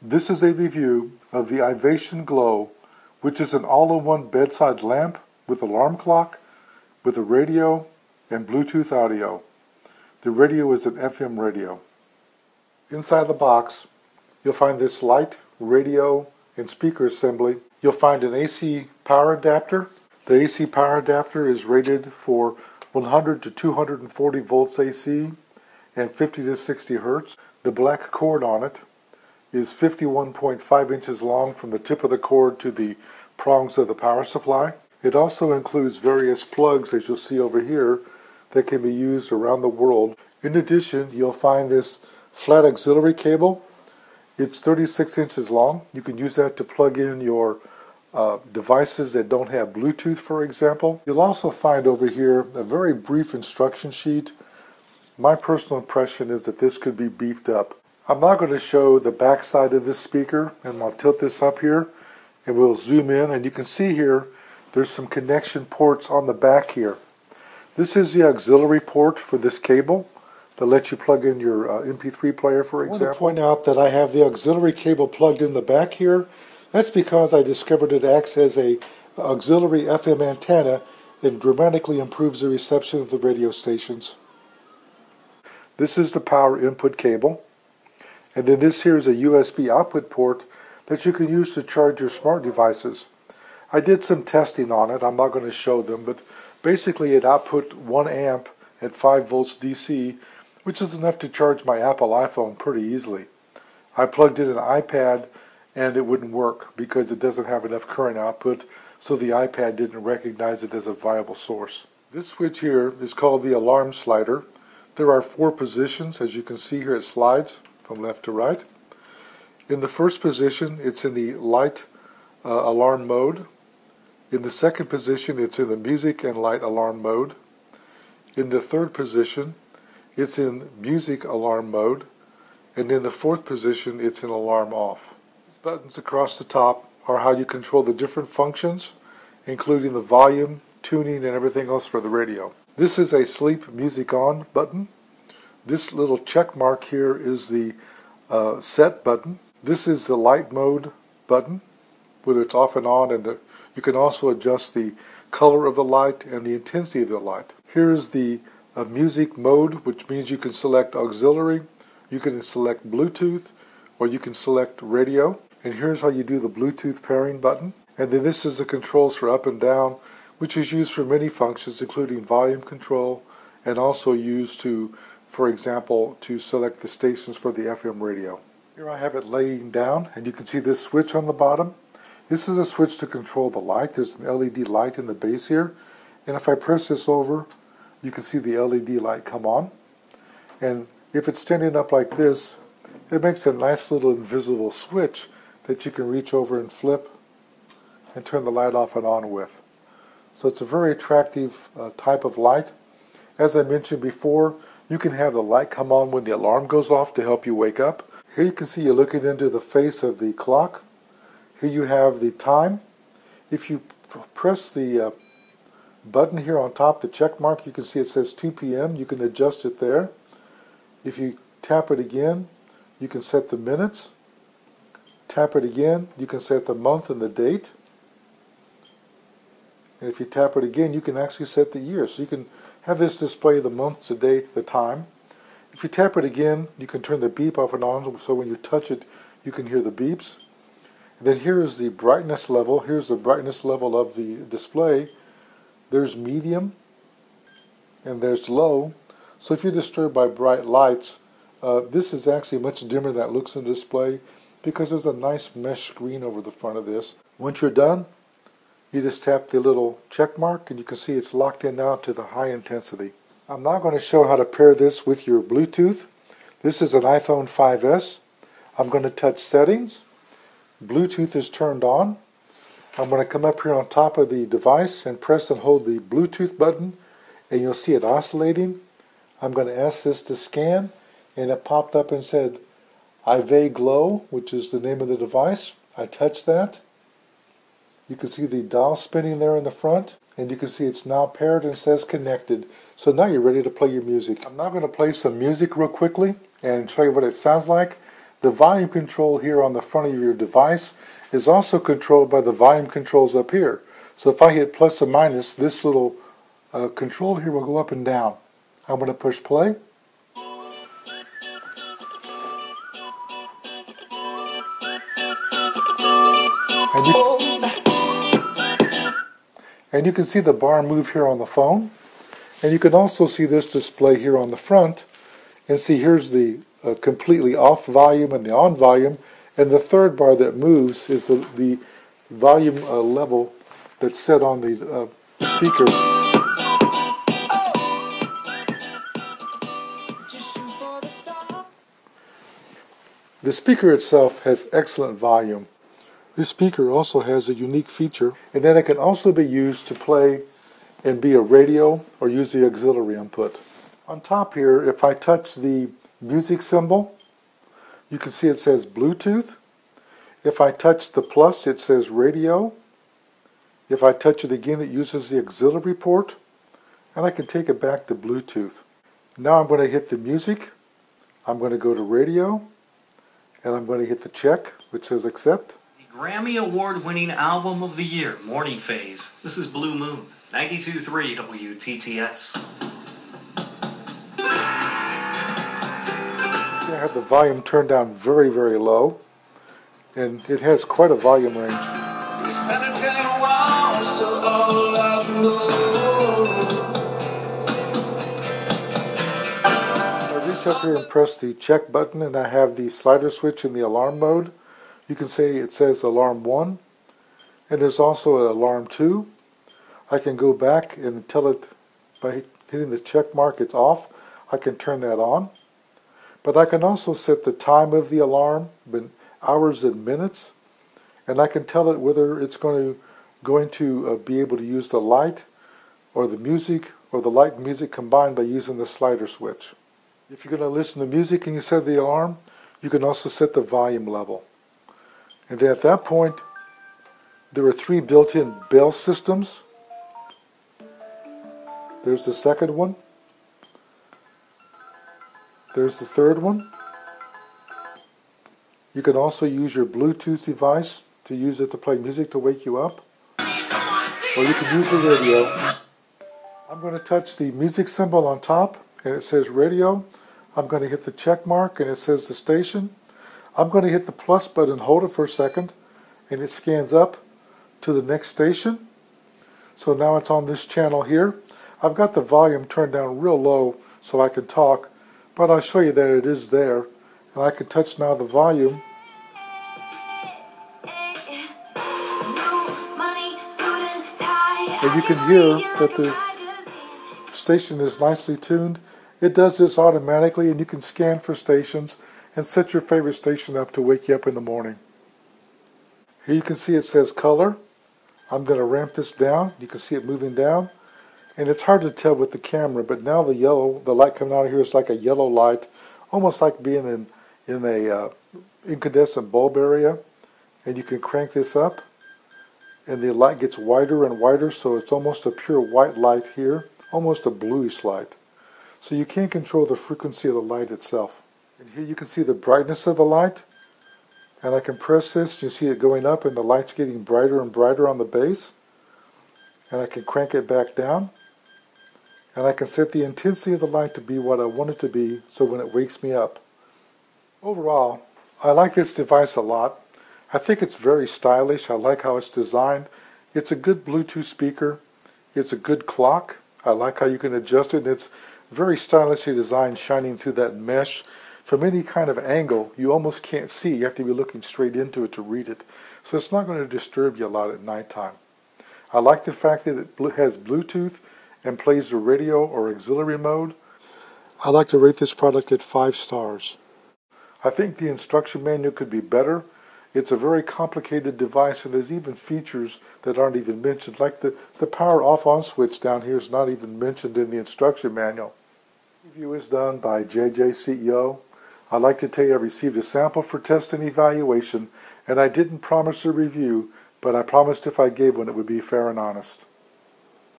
This is a review of the Ivation Glow, which is an all-in-one bedside lamp with alarm clock, with a radio, and Bluetooth audio. The radio is an FM radio. Inside the box, you'll find this light, radio, and speaker assembly. You'll find an AC power adapter. The AC power adapter is rated for 100 to 240 volts AC and 50 to 60 hertz. The black cord on it is 51.5 inches long from the tip of the cord to the prongs of the power supply. It also includes various plugs, as you'll see over here, that can be used around the world. In addition, you'll find this flat auxiliary cable. It's 36 inches long. You can use that to plug in your devices that don't have Bluetooth, for example. You'll also find over here a very brief instruction sheet. My personal impression is that this could be beefed up. I'm now going to show the back side of this speaker, and I'll tilt this up here and we'll zoom in, and you can see here there's some connection ports on the back here. This is the auxiliary port for this cable that lets you plug in your MP3 player, for example. I want to point out that I have the auxiliary cable plugged in the back here. That's because I discovered it acts as a auxiliary FM antenna and dramatically improves the reception of the radio stations. This is the power input cable. And then this here is a USB output port that you can use to charge your smart devices. I did some testing on it. I'm not going to show them, but basically it output 1 amp at 5 volts DC, which is enough to charge my Apple iPhone pretty easily. I plugged in an iPad and it wouldn't work because it doesn't have enough current output, so the iPad didn't recognize it as a viable source. This switch here is called the alarm slider. There are 4 positions. As you can see here, it slides from left to right. In the first position, it's in the light alarm mode. In the second position, it's in the music and light alarm mode. In the third position, it's in music alarm mode. And in the fourth position, it's in alarm off. These buttons across the top are how you control the different functions, including the volume, tuning, and everything else for the radio. This is a sleep music on button. This little check mark here is the set button. This is the light mode button, whether it's off and on, and you can also adjust the color of the light and the intensity of the light. Here's the music mode, which means you can select auxiliary, you can select Bluetooth, or you can select radio. And here's how you do the Bluetooth pairing button. And then this is the controls for up and down, which is used for many functions, including volume control, and also used to, for example, to select the stations for the FM radio. Here I have it laying down, and you can see this switch on the bottom. This is a switch to control the light. There's an LED light in the base here, and if I press this over, you can see the LED light come on. And if it's standing up like this, it makes a nice little invisible switch that you can reach over and flip and turn the light off and on with. So it's a very attractive type of light. As I mentioned before, you can have the light come on when the alarm goes off to help you wake up. Here you can see you're looking into the face of the clock. Here you have the time. If you press the button here on top, the check mark, you can see it says 2 p.m. You can adjust it there. If you tap it again, you can set the minutes. Tap it again, you can set the month and the date. And if you tap it again, you can actually set the year. So you can have this display the month, the date, the time. If you tap it again, you can turn the beep off and on, so when you touch it, you can hear the beeps. And then here is the brightness level. Here's the brightness level of the display. There's medium, and there's low. So if you're disturbed by bright lights, this is actually much dimmer than it looks in the display because there's a nice mesh screen over the front of this. Once you're done, you just tap the little check mark, and you can see it's locked in now to the high intensity. I'm now going to show how to pair this with your Bluetooth. This is an iPhone 5S. I'm going to touch settings. Bluetooth is turned on. I'm going to come up here on top of the device and press and hold the Bluetooth button, and you'll see it oscillating. I'm going to ask this to scan, and it popped up and said Ivation Glow, which is the name of the device. I touch that. You can see the dial spinning there in the front, and you can see it's now paired and says connected. So now you're ready to play your music. I'm now going to play some music real quickly and show you what it sounds like. The volume control here on the front of your device is also controlled by the volume controls up here. So if I hit plus or minus, this little control here will go up and down. I'm going to push play. And you can see the bar move here on the phone. And you can also see this display here on the front. And see, here's the completely off volume and the on volume. And the third bar that moves is the volume level that's set on the speaker. The speaker itself has excellent volume. This speaker also has a unique feature, and then it can also be used to play and be a radio or use the auxiliary input. On top here, if I touch the music symbol, you can see it says Bluetooth. If I touch the plus, it says radio. If I touch it again, it uses the auxiliary port, and I can take it back to Bluetooth. Now I'm going to hit the music. I'm going to go to radio, and I'm going to hit the check, which says accept. The Grammy Award-winning Album of the Year, Morning Phase. This is Blue Moon, 92.3 WTTS. I have the volume turned down very, very low, and it has quite a volume range. I reach up here and press the check button, and I have the slider switch in the alarm mode. You can say it says alarm 1, and there's also an alarm 2. I can go back and tell it by hitting the check mark it's off. I can turn that on. But I can also set the time of the alarm, hours and minutes, and I can tell it whether it's going to be able to use the light or the music or the light and music combined by using the slider switch. If you're going to listen to music and you set the alarm, you can also set the volume level. And then at that point, there are 3 built-in bell systems. There's the second one. There's the third one. You can also use your Bluetooth device to use it to play music to wake you up. Or you can use the radio. I'm going to touch the music symbol on top, and it says radio. I'm going to hit the check mark, and it says the station. I'm going to hit the plus button, hold it for a second, and it scans up to the next station. So now it's on this channel here. I've got the volume turned down real low so I can talk, but I'll show you that it is there. And I can touch now the volume. And you can hear that the station is nicely tuned. It does this automatically, and you can scan for stations and set your favorite station up to wake you up in the morning. Here you can see it says color. I'm going to ramp this down. You can see it moving down. And it's hard to tell with the camera, but now the light coming out of here is like a yellow light, almost like being in a incandescent bulb area. And you can crank this up, and the light gets wider and wider, so it's almost a pure white light here, almost a bluish light. So you can't control the frequency of the light itself. And here you can see the brightness of the light, and I can press this, you see it going up, and the light's getting brighter and brighter on the base. And I can crank it back down, and I can set the intensity of the light to be what I want it to be, so when it wakes me up. Overall, I like this device a lot. I think it's very stylish. I like how it's designed. It's a good Bluetooth speaker. It's a good clock. I like how you can adjust it, and it's very stylishly designed, shining through that mesh. From any kind of angle, you almost can't see. You have to be looking straight into it to read it. So it's not going to disturb you a lot at nighttime. I like the fact that it has Bluetooth and plays the radio or auxiliary mode. I like to rate this product at 5 stars. I think the instruction manual could be better. It's a very complicated device, and there's even features that aren't even mentioned, like the power off-on switch down here is not even mentioned in the instruction manual. The review is done by JJ CEO. I'd like to tell you I received a sample for test and evaluation, and I didn't promise a review, but I promised if I gave one it would be fair and honest.